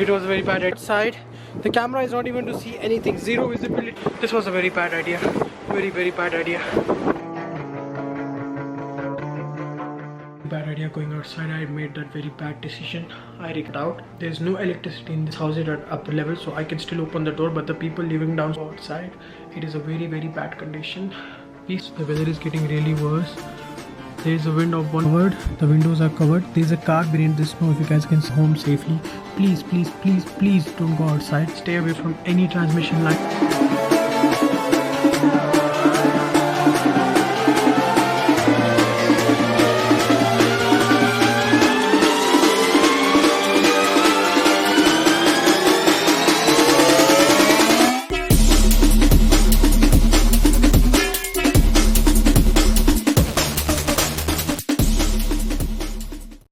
It was very bad outside. The camera is not even to see anything. Zero visibility. This was a very bad idea. Very, very bad idea. Bad idea going outside. I made that very bad decision. I rigged out. There's no electricity in this house at upper level, so I can still open the door, but the people living down outside, it is a very, very bad condition. Please, the weather is getting really worse. There is a wind of one word. The windows are covered. There is a car behind the snow. If you guys can home safely, please, please, please, please don't go outside. Stay away from any transmission line.